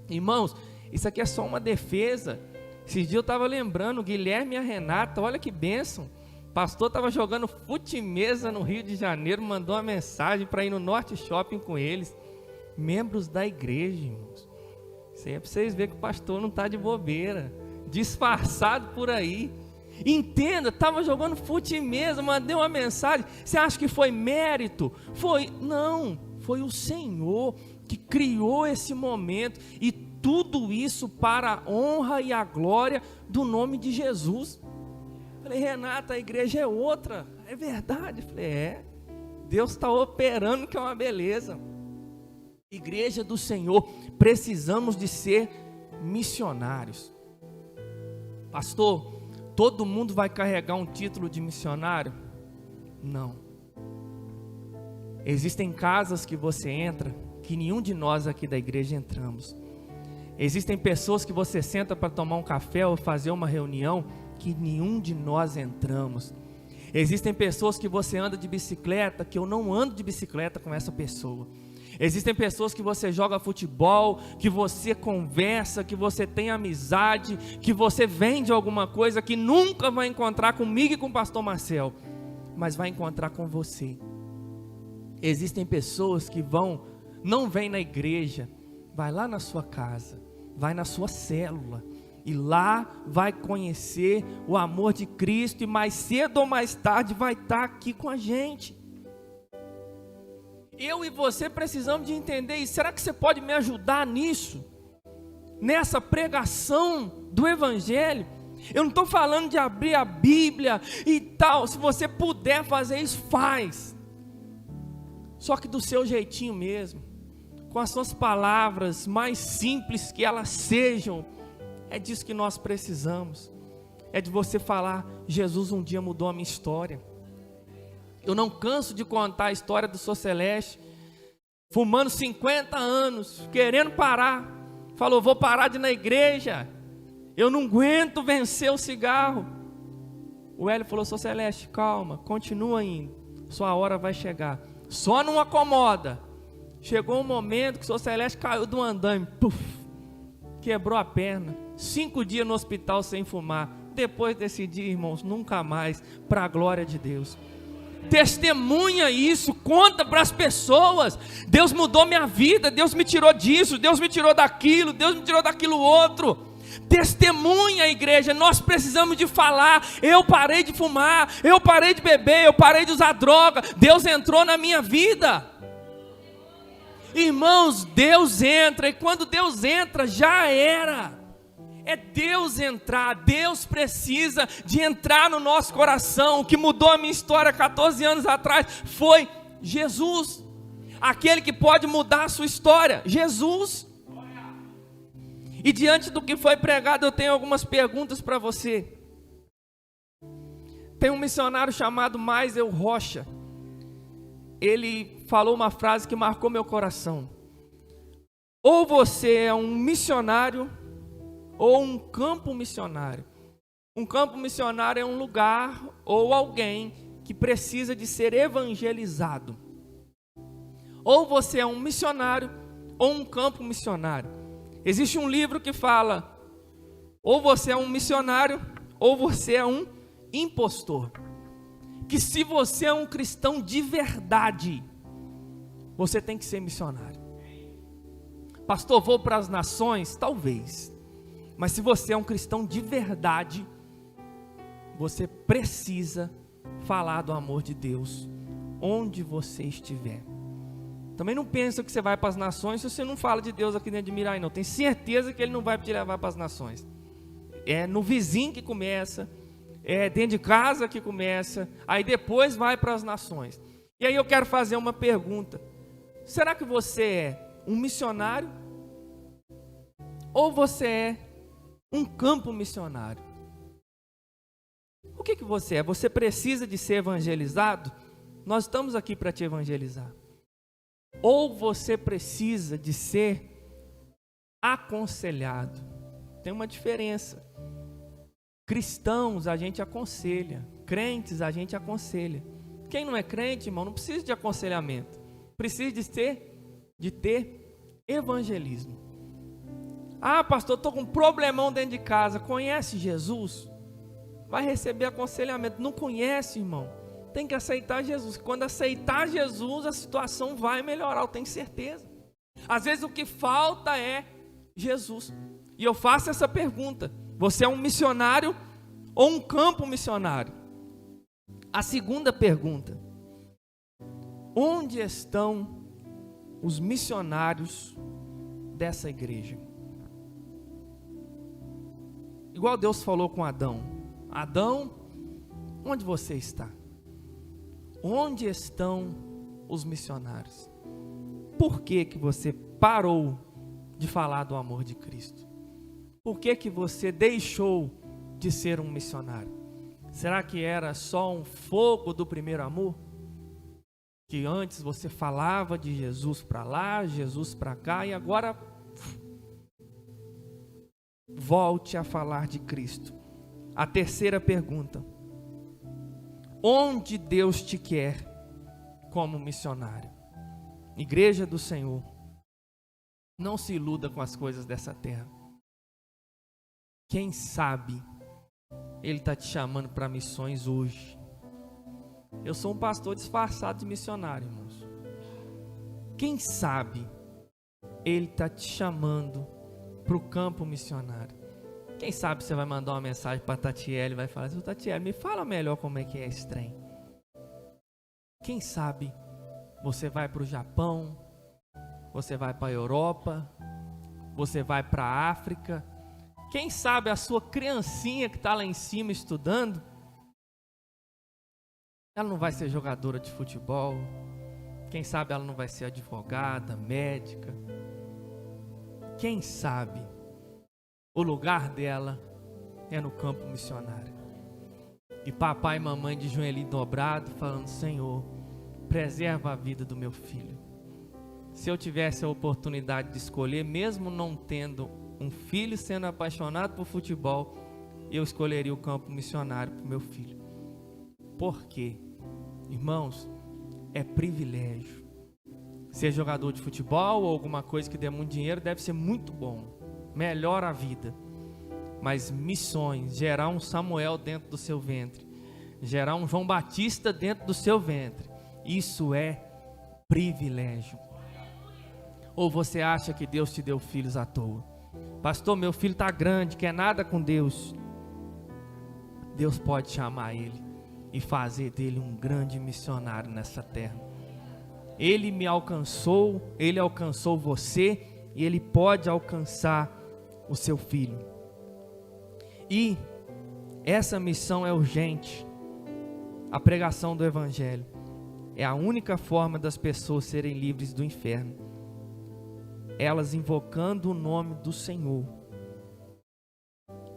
Irmãos, isso aqui é só uma defesa. Esses dias eu estava lembrando, o Guilherme e a Renata, olha que bênção. O pastor estava jogando fute-mesa no Rio de Janeiro, mandou uma mensagem para ir no Norte Shopping com eles, membros da igreja, irmãos. Isso aí é para vocês verem que o pastor não está de bobeira, disfarçado por aí. Entenda, estava jogando fute-mesa, mandei uma mensagem. Você acha que foi mérito? Foi, não, foi o Senhor que criou esse momento. E tudo isso para a honra e a glória do nome de Jesus. Falei, Renata, a igreja é outra. É verdade. Falei, Deus está operando, que é uma beleza. Igreja do Senhor, precisamos de ser missionários. Pastor, todo mundo vai carregar um título de missionário? Não. Existem casas que você entra, que nenhum de nós aqui da igreja entramos. Existem pessoas que você senta para tomar um café ou fazer uma reunião, que nenhum de nós entramos. Existem pessoas que você anda de bicicleta, que eu não ando de bicicleta com essa pessoa. Existem pessoas que você joga futebol, que você conversa, que você tem amizade, que você vende alguma coisa, que nunca vai encontrar comigo e com o pastor Marcel, mas vai encontrar com você. Existem pessoas que não vêm na igreja, vai lá na sua casa, vai na sua célula, e lá vai conhecer o amor de Cristo, e mais cedo ou mais tarde vai estar aqui com a gente. Eu e você precisamos de entender isso. Será que você pode me ajudar nisso? Nessa pregação do Evangelho? Eu não estou falando de abrir a Bíblia e tal. Se você puder fazer isso, faz. Só que do seu jeitinho mesmo. Com as suas palavras, mais simples que elas sejam. É disso que nós precisamos. É de você falar, Jesus um dia mudou a minha história. Eu não canso de contar a história do Sr. Celeste, fumando 50 anos, querendo parar. Falou, vou parar de ir na igreja, eu não aguento vencer o cigarro. O Hélio falou, Sr. Celeste, calma, continua indo, sua hora vai chegar. Só não acomoda. Chegou um momento que o Sr. Celeste caiu do andaime, puf, quebrou a perna. 5 dias no hospital sem fumar. Depois desse dia, irmãos, nunca mais, para a glória de Deus. Testemunha isso, conta para as pessoas. Deus mudou minha vida, Deus me tirou disso, Deus me tirou daquilo, Deus me tirou daquilo outro. Testemunha, igreja, nós precisamos de falar. Eu parei de fumar, eu parei de beber, eu parei de usar droga, Deus entrou na minha vida. Irmãos, Deus entra, e quando Deus entra, já era. É Deus entrar, Deus precisa de entrar no nosso coração. O que mudou a minha história 14 anos atrás foi Jesus. Aquele que pode mudar a sua história, Jesus. E diante do que foi pregado, eu tenho algumas perguntas para você. Tem um missionário chamado Maisel Rocha. Ele falou uma frase que marcou meu coração. Ou você é um missionário, ou um campo missionário. Um campo missionário é um lugar ou alguém que precisa de ser evangelizado. Ou você é um missionário ou um campo missionário. Existe um livro que fala Ou você é um missionário, ou você é um impostor. Que se você é um cristão de verdade, você tem que ser missionário. Pastor, vou para as nações? Talvez. Mas se você é um cristão de verdade, você precisa falar do amor de Deus onde você estiver. Também não pensa que você vai para as nações se você não fala de Deus aqui dentro de Mirai, não. Tem certeza que Ele não vai te levar para as nações. É no vizinho que começa, é dentro de casa que começa, aí depois vai para as nações. E aí eu quero fazer uma pergunta. Será que você é um missionário? Ou você é um campo missionário? O que você é? Você precisa de ser evangelizado? Nós estamos aqui para te evangelizar. Ou você precisa de ser aconselhado? Tem uma diferença. Cristãos a gente aconselha, crentes a gente aconselha. Quem não é crente, irmão, não precisa de aconselhamento. Precisa de ter evangelismo. Ah, pastor, estou com um problemão dentro de casa. Conhece Jesus? Vai receber aconselhamento. Não conhece, irmão? Tem que aceitar Jesus. Quando aceitar Jesus, a situação vai melhorar, eu tenho certeza. Às vezes o que falta é Jesus. E eu faço essa pergunta: você é um missionário ou um campo missionário? A segunda pergunta: onde estão os missionários dessa igreja? Igual Deus falou com Adão: Adão, onde você está? Onde estão os missionários? Por que você parou de falar do amor de Cristo? Por que você deixou de ser um missionário? Será que era só um fogo do primeiro amor? Que antes você falava de Jesus para lá, Jesus para cá, e agora volte a falar de Cristo. A terceira pergunta: onde Deus te quer como missionário? Igreja do Senhor, não se iluda com as coisas dessa terra. Quem sabe Ele está te chamando para missões hoje. Eu sou um pastor disfarçado de missionário, irmãos. Quem sabe Ele está te chamando para o campo missionário. Quem sabe você vai mandar uma mensagem para a Tatiele e vai falar assim: Tatiele, me fala melhor como é que é esse trem. Quem sabe você vai para o Japão, você vai para a Europa, você vai para a África. Quem sabe a sua criancinha que está lá em cima estudando, ela não vai ser jogadora de futebol. Quem sabe ela não vai ser advogada, médica. Quem sabe o lugar dela é no campo missionário. E papai e mamãe de joelhinho dobrado falando: Senhor, preserva a vida do meu filho. Se eu tivesse a oportunidade de escolher, mesmo não tendo um filho sendo apaixonado por futebol, eu escolheria o campo missionário para o meu filho. Por quê? Irmãos, é privilégio. Ser jogador de futebol ou alguma coisa que dê muito dinheiro deve ser muito bom, melhora a vida. Mas missões, gerar um Samuel dentro do seu ventre, gerar um João Batista dentro do seu ventre, isso é privilégio. Ou você acha que Deus te deu filhos à toa? Pastor, meu filho está grande, quer nada com Deus. Deus pode chamar ele e fazer dele um grande missionário nessa terra. Ele me alcançou, ele alcançou você, e ele pode alcançar o seu filho. E essa missão é urgente. A pregação do Evangelho é a única forma das pessoas serem livres do inferno. Elas invocando o nome do Senhor.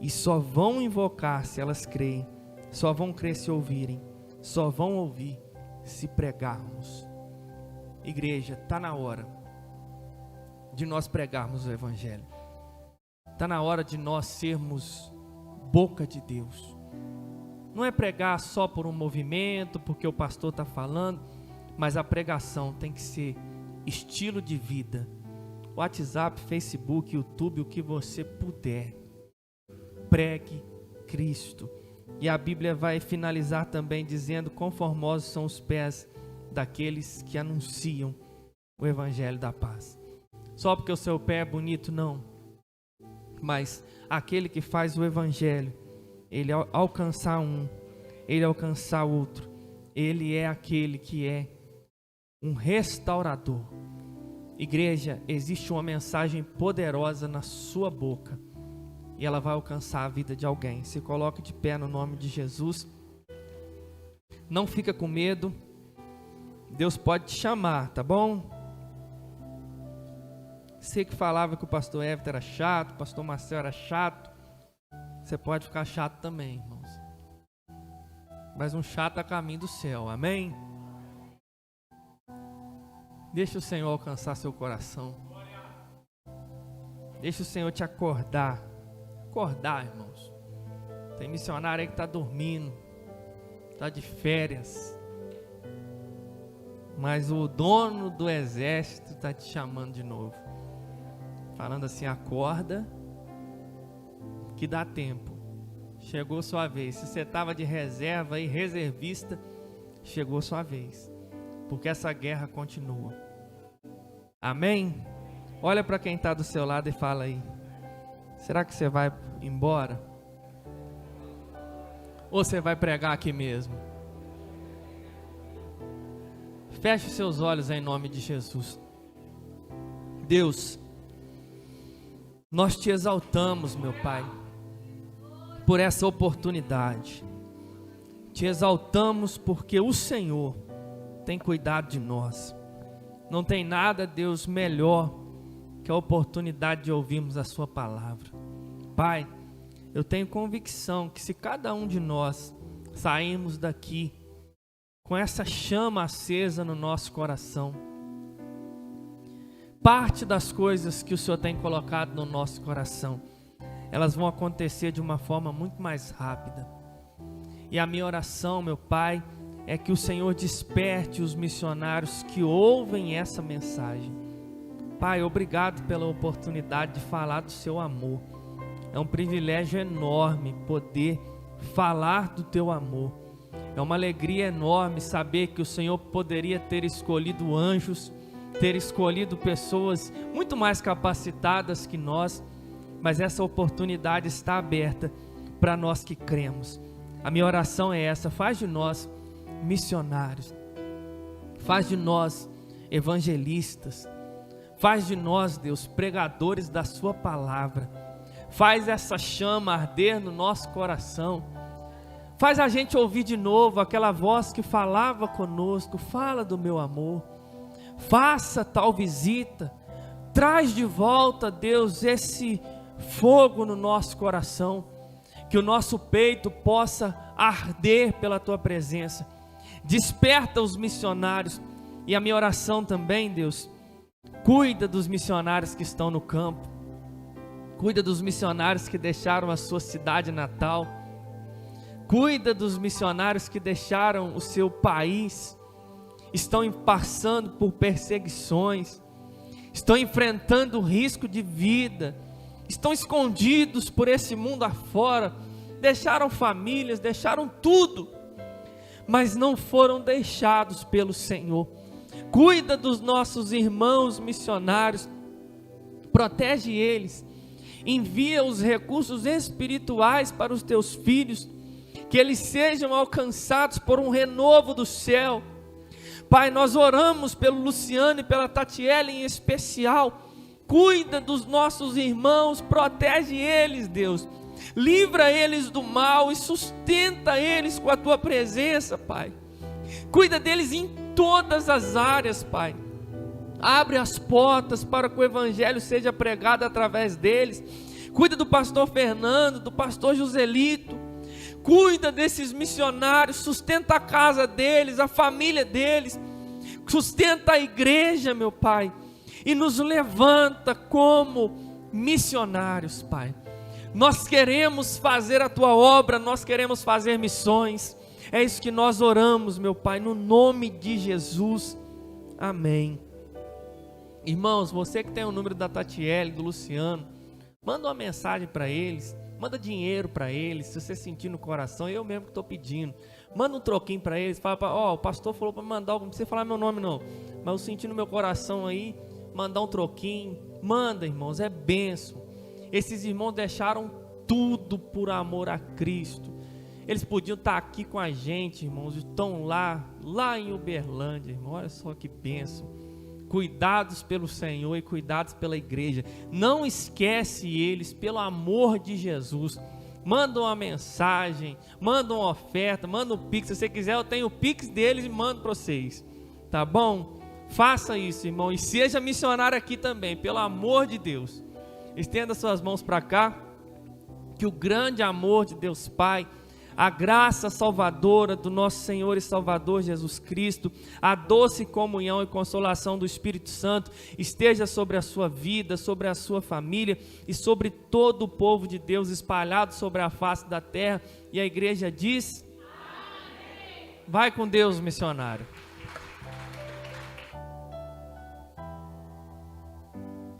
E só vão invocar se elas creem. Só vão crer se ouvirem. Só vão ouvir se pregarmos. Igreja, está na hora de nós pregarmos o Evangelho. Está na hora de nós sermos boca de Deus. Não é pregar só por um movimento, porque o pastor está falando, mas a pregação tem que ser estilo de vida. WhatsApp, Facebook, YouTube, o que você puder. pregue Cristo. E a Bíblia vai finalizar também dizendo: quão formosos são os pés daqueles que anunciam o Evangelho da paz. Só porque o seu pé é bonito, não. Mas aquele que faz o Evangelho, ele alcançar um, ele alcançar outro, ele é aquele que é um restaurador. Igreja, existe uma mensagem poderosa na sua boca e ela vai alcançar a vida de alguém. Se coloque de pé no nome de Jesus. Não fica com medo. Deus pode te chamar, tá bom? Você que falava que o pastor Everton era chato, o pastor Marcelo era chato, você pode ficar chato também, irmãos. Mas um chato é caminho do céu, amém? Deixa o Senhor alcançar seu coração. Deixa o Senhor te acordar. Acordar, irmãos. Tem missionário aí que está dormindo, está de férias. Mas o dono do exército está te chamando de novo. Falando assim: acorda, que dá tempo. Chegou sua vez. Se você estava de reserva e reservista, chegou sua vez. Porque essa guerra continua. Amém? Olha para quem está do seu lado e fala aí: será que você vai embora? Ou você vai pregar aqui mesmo? Feche seus olhos em nome de Jesus. Deus, nós te exaltamos, meu Pai, por essa oportunidade. Te exaltamos porque o Senhor tem cuidado de nós. Não tem nada, Deus, melhor que a oportunidade de ouvirmos a sua palavra. Pai, eu tenho convicção que se cada um de nós sairmos daqui com essa chama acesa no nosso coração, parte das coisas que o Senhor tem colocado no nosso coração, elas vão acontecer de uma forma muito mais rápida. E a minha oração, meu Pai, é que o Senhor desperte os missionários que ouvem essa mensagem. Pai, obrigado pela oportunidade de falar do seu amor. É um privilégio enorme poder falar do teu amor. É uma alegria enorme saber que o Senhor poderia ter escolhido anjos, ter escolhido pessoas muito mais capacitadas que nós, mas essa oportunidade está aberta para nós que cremos. A minha oração é essa: faz de nós missionários, faz de nós evangelistas, faz de nós, Deus, pregadores da sua palavra. Faz essa chama arder no nosso coração. Faz a gente ouvir de novo aquela voz que falava conosco: fala do meu amor. Faça tal visita. Traz de volta, Deus, esse fogo no nosso coração, que o nosso peito possa arder pela tua presença. Desperta os missionários. E a minha oração também, Deus, cuida dos missionários que estão no campo. Cuida dos missionários que deixaram a sua cidade natal. Cuida dos missionários que deixaram o seu país. Estão passando por perseguições. Estão enfrentando risco de vida. Estão escondidos por esse mundo afora. Deixaram famílias, deixaram tudo, mas não foram deixados pelo Senhor. Cuida dos nossos irmãos missionários. Protege eles. Envia os recursos espirituais para os teus filhos, que eles sejam alcançados por um renovo do céu. Pai, nós oramos pelo Luciano e pela Tatiele em especial. Cuida dos nossos irmãos, protege eles, Deus. Livra eles do mal e sustenta eles com a tua presença, Pai. Cuida deles em todas as áreas, Pai. Abre as portas para que o evangelho seja pregado através deles. Cuida do pastor Fernando, do pastor Joselito. Cuida desses missionários, sustenta a casa deles, a família deles. Sustenta a igreja, meu Pai. E nos levanta como missionários, Pai. Nós queremos fazer a tua obra, nós queremos fazer missões. É isso que nós oramos, meu Pai, no nome de Jesus. Amém. Irmãos, você que tem o número da Tatiele, do Luciano, manda uma mensagem para eles. Manda dinheiro para eles, se você sentir no coração, eu mesmo que estou pedindo. Manda um troquinho para eles, fala, ó, o pastor falou para mandar algo, não precisa falar meu nome não, mas eu senti no meu coração aí, mandar um troquinho. Manda, irmãos, é bênção. Esses irmãos deixaram tudo por amor a Cristo. Eles podiam estar aqui com a gente, irmãos, estão lá em Uberlândia, irmão, olha só que bênção. Cuidados pelo Senhor e cuidados pela igreja. Não esquece eles, pelo amor de Jesus. Manda uma mensagem, manda uma oferta, manda um pix. Se você quiser, eu tenho o pix deles e mando para vocês. Tá bom? Faça isso, irmão. E seja missionário aqui também, pelo amor de Deus. Estenda suas mãos para cá. Que o grande amor de Deus Pai, a graça salvadora do nosso Senhor e Salvador Jesus Cristo, a doce comunhão e consolação do Espírito Santo esteja sobre a sua vida, sobre a sua família e sobre todo o povo de Deus espalhado sobre a face da terra. E a igreja diz: amém. Vai com Deus, missionário.